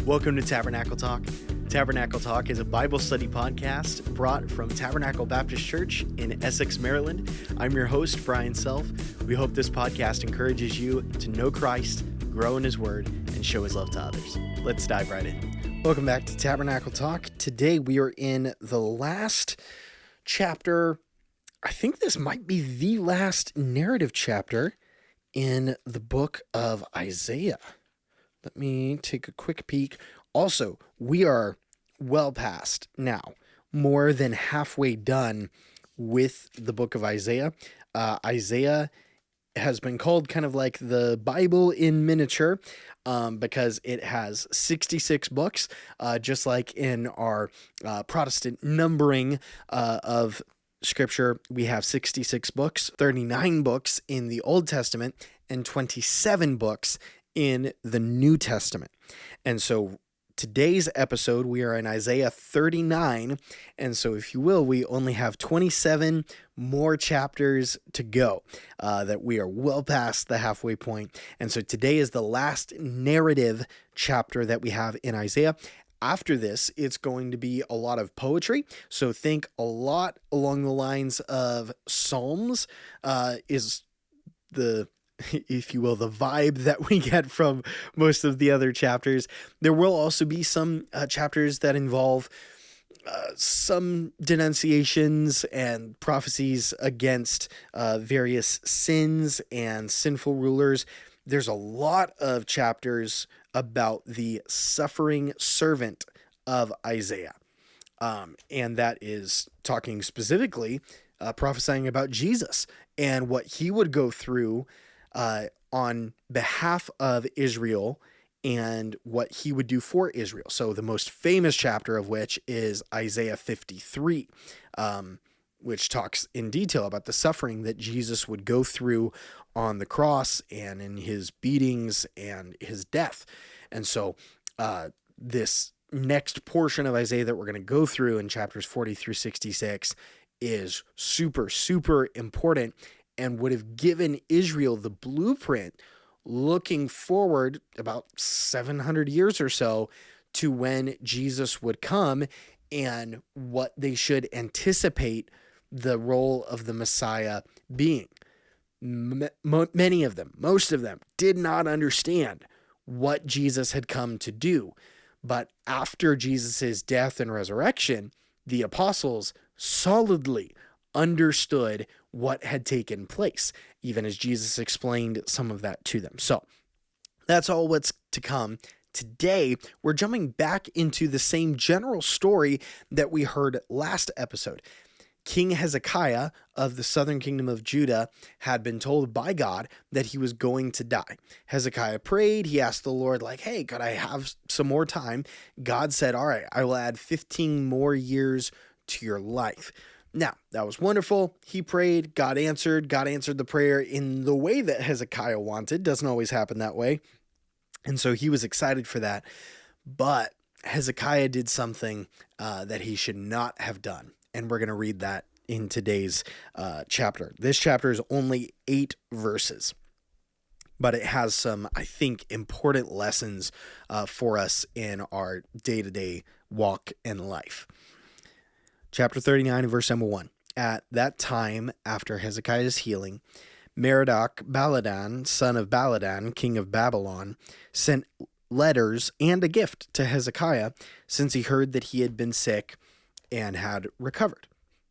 Welcome to Tabernacle Talk. Tabernacle Talk is a Bible study podcast brought from Tabernacle Baptist Church in Essex, Maryland. I'm your host, Brian Self. We hope this podcast encourages you to know Christ, grow in His Word, and show His love to others. Let's dive right in. Welcome back to Tabernacle Talk. Today we are in the last chapter. I think this might be the last narrative chapter in the book of Isaiah. Let me take a quick peek. Also, we are well past now, more than halfway done with the book of Isaiah. Isaiah has been called kind of like the Bible in miniature because it has 66 books, just like in our Protestant numbering of Scripture. We have 66 books, 39 books in the Old Testament, and 27 books in the New Testament. And so today's episode, we are in Isaiah 39. And so if you will, we only have 27 more chapters to go, that we are well past the halfway point. And so today is the last narrative chapter that we have in Isaiah. After this, it's going to be a lot of poetry. So think a lot along the lines of Psalms is the, if you will, the vibe that we get from most of the other chapters. There will also be some chapters that involve some denunciations and prophecies against various sins and sinful rulers. There's a lot of chapters about the suffering servant of Isaiah. And that is talking specifically, prophesying about Jesus and what he would go through on behalf of Israel and what he would do for Israel. So the most famous chapter of which is Isaiah 53, which talks in detail about the suffering that Jesus would go through on the cross and in his beatings and his death. And so this next portion of Isaiah that we're going to go through in chapters 40 through 66 is super, super important and would have given Israel the blueprint looking forward about 700 years or so to when Jesus would come and what they should anticipate the role of the Messiah being. Many of them, most of them, did not understand what Jesus had come to do. But after Jesus' death and resurrection, the apostles solidly understood what had taken place, even as Jesus explained some of that to them. So that's all what's to come. Today, we're jumping back into the same general story that we heard last episode. King Hezekiah of the southern kingdom of Judah had been told by God that he was going to die. Hezekiah prayed. He asked the Lord, like, hey, could I have some more time? God said, all right, I will add 15 more years to your life. Now, that was wonderful. He prayed. God answered. God answered the prayer in the way that Hezekiah wanted. Doesn't always happen that way. And so he was excited for that. But Hezekiah did something that he should not have done. And we're going to read that in today's chapter. This chapter is only 8 verses, but it has some, I think, important lessons for us in our day-to-day walk and life. Chapter 39, verse number 1. At that time, after Hezekiah's healing, Merodach-Baladan, son of Baladan, king of Babylon, sent letters and a gift to Hezekiah since he heard that he had been sick and had recovered.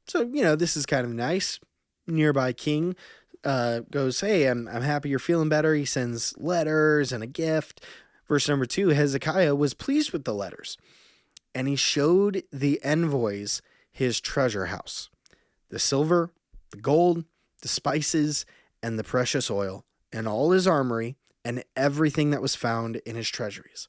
So, this is kind of nice. Nearby king goes, hey, I'm happy you're feeling better. He sends letters and a gift. Verse number 2, Hezekiah was pleased with the letters, and he showed the envoys his treasure house, the silver, the gold, the spices, and the precious oil, and all his armory, and everything that was found in his treasuries.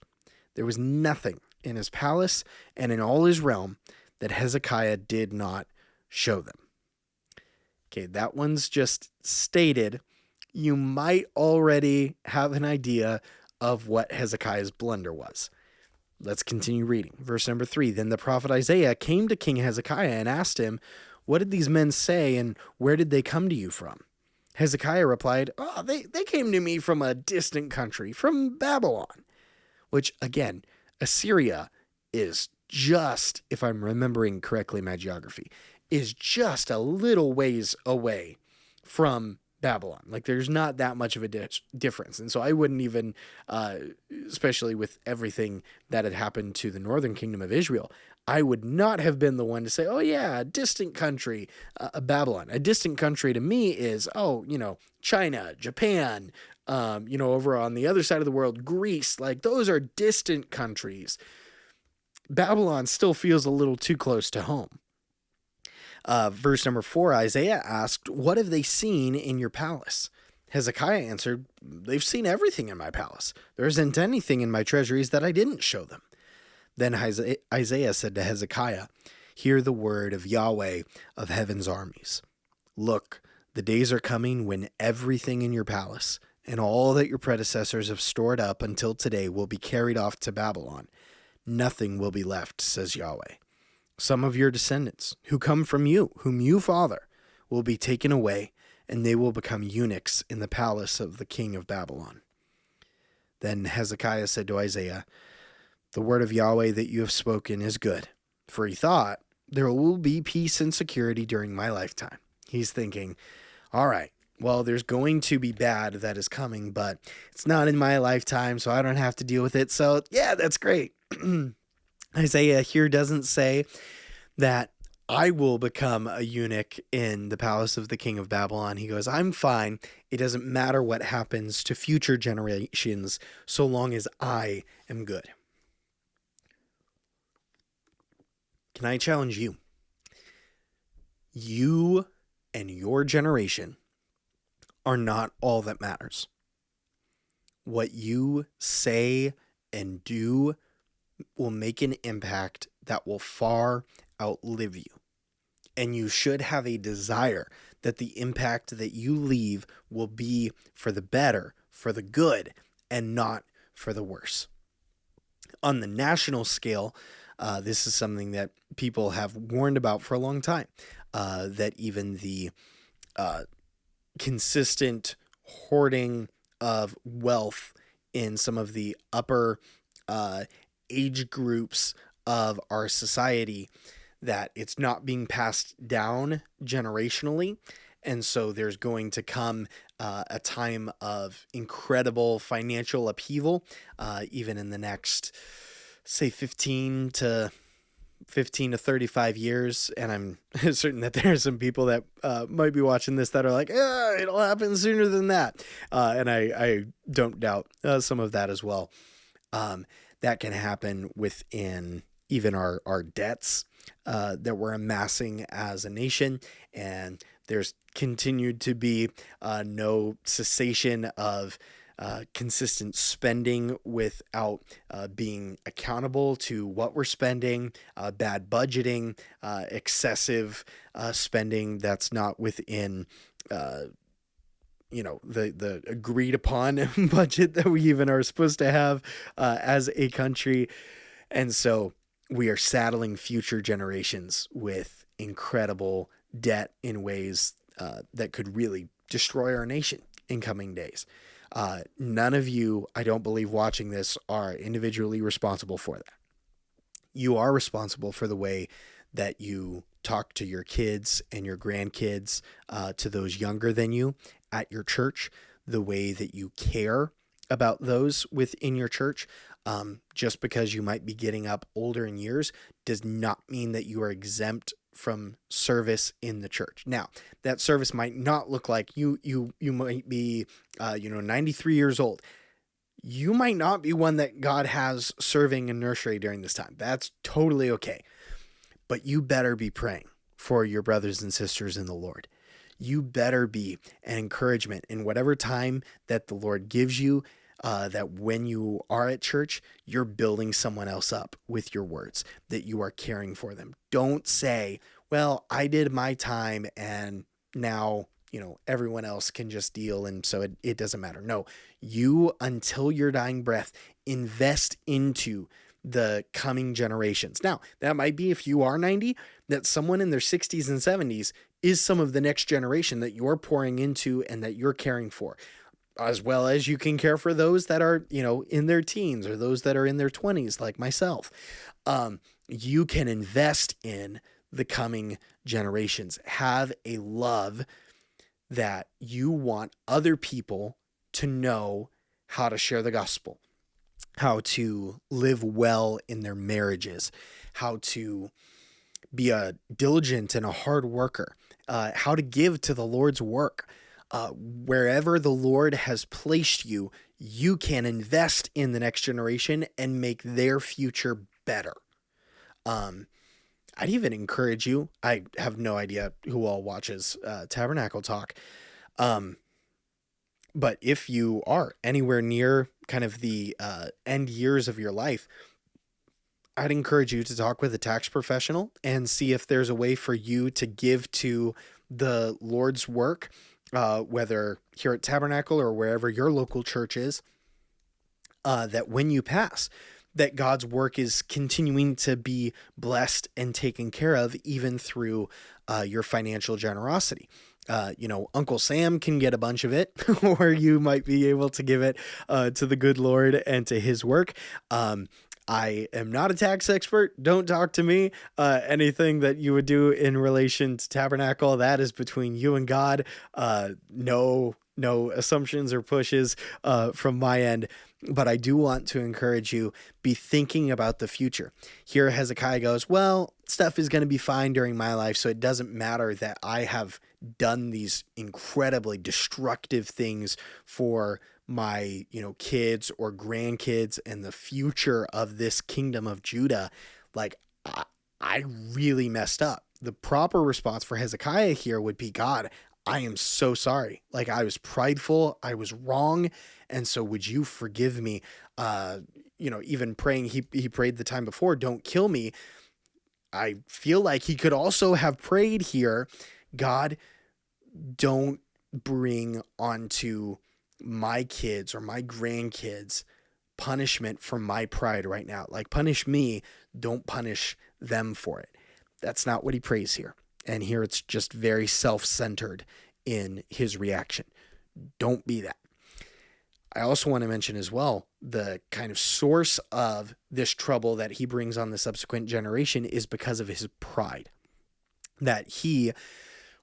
There was nothing in his palace and in all his realm that Hezekiah did not show them. Okay, that one's just stated. You might already have an idea of what Hezekiah's blunder was. Let's continue reading. Verse number 3, Then the prophet Isaiah came to King Hezekiah and asked him, What did these men say, and where did they come to you from? Hezekiah replied, they came to me from a distant country, from Babylon. Which, again, Assyria is just, if I'm remembering correctly my geography, is just a little ways away from Babylon. Like there's not that much of a difference. And so I wouldn't even, especially with everything that had happened to the northern kingdom of Israel, I would not have been the one to say, oh yeah, a distant country, Babylon. A distant country to me is, China, Japan, over on the other side of the world, Greece. Like those are distant countries. Babylon still feels a little too close to home. Verse number 4, Isaiah asked, what have they seen in your palace? Hezekiah answered, they've seen everything in my palace. There isn't anything in my treasuries that I didn't show them. Then Isaiah said to Hezekiah, hear the word of Yahweh of heaven's armies. Look, the days are coming when everything in your palace and all that your predecessors have stored up until today will be carried off to Babylon. Nothing will be left, says Yahweh. Some of your descendants, who come from you, whom you father, will be taken away, and they will become eunuchs in the palace of the king of Babylon. Then Hezekiah said to Isaiah, the word of Yahweh that you have spoken is good, for he thought, there will be peace and security during my lifetime. He's thinking, all right, well, there's going to be bad that is coming, but it's not in my lifetime, so I don't have to deal with it. So yeah, that's great. Isaiah here doesn't say that I will become a eunuch in the palace of the king of Babylon. He goes, I'm fine. It doesn't matter what happens to future generations so long as I am good. Can I challenge you? You and your generation are not all that matters. What you say and do will make an impact that will far outlive you. And you should have a desire that the impact that you leave will be for the better, for the good, and not for the worse. On the national scale, this is something that people have warned about for a long time, that even the consistent hoarding of wealth in some of the upper age groups of our society, that it's not being passed down generationally. And so there's going to come a time of incredible financial upheaval, even in the next, say, 15 to 35 years. And I'm certain that there are some people that might be watching this that are like, it'll happen sooner than that. And I don't doubt some of that as well. That can happen within even our debts that we're amassing as a nation. And there's continued to be no cessation of consistent spending without being accountable to what we're spending, bad budgeting, excessive spending that's not within the agreed upon budget that we even are supposed to have as a country. And so we are saddling future generations with incredible debt in ways that could really destroy our nation in coming days. None of you, I don't believe, watching this are individually responsible for that. You are responsible for the way that you talk to your kids and your grandkids, to those younger than you at your church, the way that you care about those within your church. Just because you might be getting up older in years does not mean that you are exempt from service in the church. Now, that service might not look like you might be, 93 years old. You might not be one that God has serving in nursery during this time. That's totally okay. But you better be praying for your brothers and sisters in the Lord. You better be an encouragement in whatever time that the Lord gives you, that when you are at church, you're building someone else up with your words, that you are caring for them. Don't say, well, I did my time and now, everyone else can just deal. And so it doesn't matter. No, you, until your dying breath, invest into the coming generations. Now, that might be, if you are 90, that someone in their 60s and 70s is some of the next generation that you're pouring into and that you're caring for. as well as you can care for those that are, in their teens or those that are in their 20s, like myself. You can invest in the coming generations. Have a love that you want other people to know how to share the gospel, how to live well in their marriages, how to be a diligent and a hard worker, how to give to the Lord's work. Wherever the Lord has placed you, you can invest in the next generation and make their future better. I'd even encourage you, I have no idea who all watches Tabernacle Talk, but if you are anywhere near kind of the end years of your life, I'd encourage you to talk with a tax professional and see if there's a way for you to give to the Lord's work, whether here at Tabernacle or wherever your local church is, that when you pass, that God's work is continuing to be blessed and taken care of, even through your financial generosity. Uncle Sam can get a bunch of it, or you might be able to give it to the good Lord and to his work. I am not a tax expert. Don't talk to me. Anything that you would do in relation to Tabernacle, that is between you and God. No assumptions or pushes from my end. But I do want to encourage you, be thinking about the future. Here Hezekiah goes, well, stuff is going to be fine during my life, so it doesn't matter that I have done these incredibly destructive things for my, kids or grandkids and the future of this kingdom of Judah. Like, I really messed up. The proper response for Hezekiah here would be, God, I am so sorry. Like, I was prideful. I was wrong. And so would you forgive me? Even praying, he prayed the time before, don't kill me. I feel like he could also have prayed here, God, don't bring onto my kids or my grandkids punishment for my pride right now. Like, punish me, don't punish them for it. That's not what he prays here. And here it's just very self-centered in his reaction. Don't be that. I also want to mention as well, the kind of source of this trouble that he brings on the subsequent generation is because of his pride. That he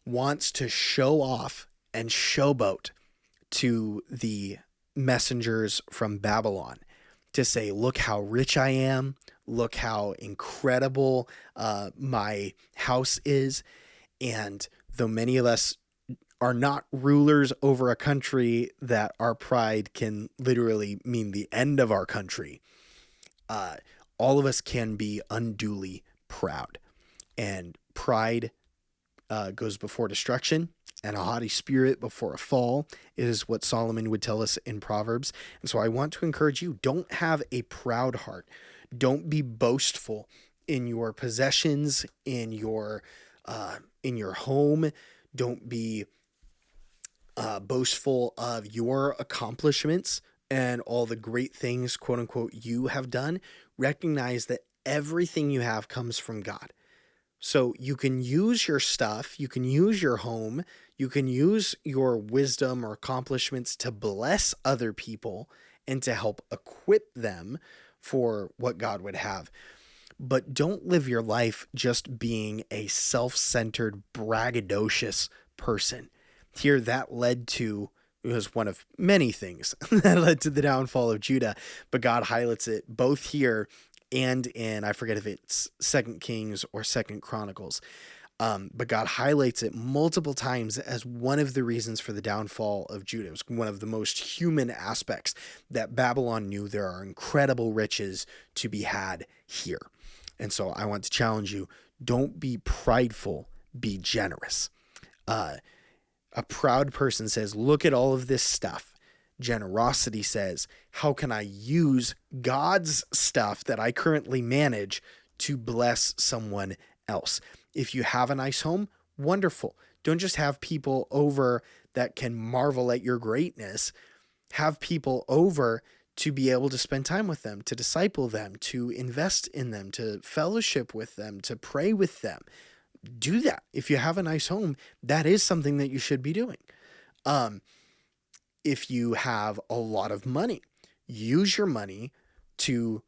wants to show off and showboat to the messengers from Babylon to say, look how rich I am. Look how incredible my house is. And though many of us are not rulers over a country that our pride can literally mean the end of our country, all of us can be unduly proud. And pride goes before destruction, and a haughty spirit before a fall is what Solomon would tell us in Proverbs. And so I want to encourage you, don't have a proud heart. Don't be boastful in your possessions, in your home. Don't be boastful of your accomplishments and all the great things, quote unquote, you have done. Recognize that everything you have comes from God. So you can use your stuff, you can use your home, you can use your wisdom or accomplishments to bless other people and to help equip them for what God would have. But don't live your life just being a self-centered, braggadocious person. Here, that led to, it was one of many things that led to the downfall of Judah, but God highlights it both here and in, I forget if it's 2 Kings or 2 Chronicles, but God highlights it multiple times as one of the reasons for the downfall of Judah. It was one of the most human aspects that Babylon knew there are incredible riches to be had here. And so I want to challenge you, don't be prideful, be generous. A proud person says, look at all of this stuff. Generosity says, how can I use God's stuff that I currently manage to bless someone else? If you have a nice home, wonderful. Don't just have people over that can marvel at your greatness. Have people over to be able to spend time with them, to disciple them, to invest in them, to fellowship with them, to pray with them. Do that. If you have a nice home, that is something that you should be doing. If you have a lot of money, use your money to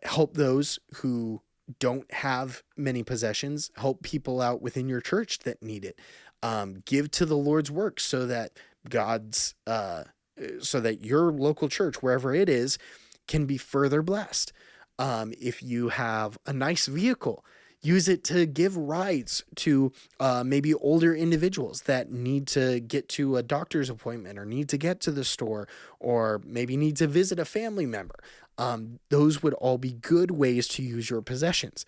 help those who don't have many possessions, help people out within your church that need it. Give to the Lord's work so that so that your local church, wherever it is, can be further blessed. If you have a nice vehicle, use it to give rides to maybe older individuals that need to get to a doctor's appointment or need to get to the store or maybe need to visit a family member. Those would all be good ways to use your possessions.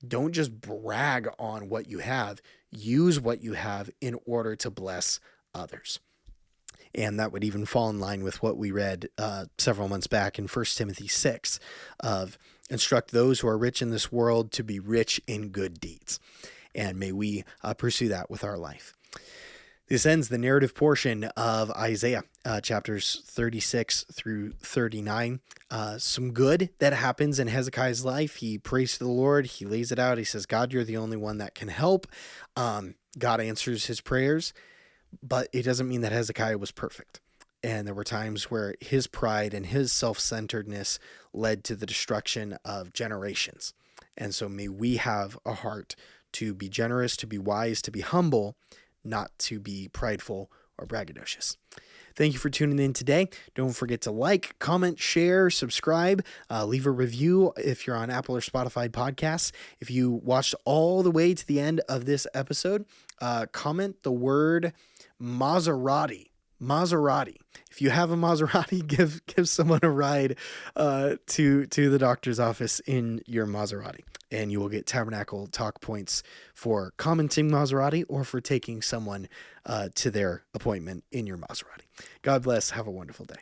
Don't just brag on what you have. Use what you have in order to bless others. And that would even fall in line with what we read several months back in 1 Timothy 6 of instruct those who are rich in this world to be rich in good deeds. And may we pursue that with our life. This ends the narrative portion of Isaiah, chapters 36 through 39. Some good that happens in Hezekiah's life. He prays to the Lord. He lays it out. He says, God, you're the only one that can help. God answers his prayers. But it doesn't mean that Hezekiah was perfect. And there were times where his pride and his self-centeredness led to the destruction of generations. And so may we have a heart to be generous, to be wise, to be humble, not to be prideful or braggadocious. Thank you for tuning in today. Don't forget to like, comment, share, subscribe, leave a review if you're on Apple or Spotify podcasts. If you watched all the way to the end of this episode, comment the word Maserati. Maserati. If you have a Maserati, give someone a ride to the doctor's office in your Maserati, and you will get Tabernacle Talk points for commenting Maserati or for taking someone to their appointment in your Maserati. God bless. Have a wonderful day.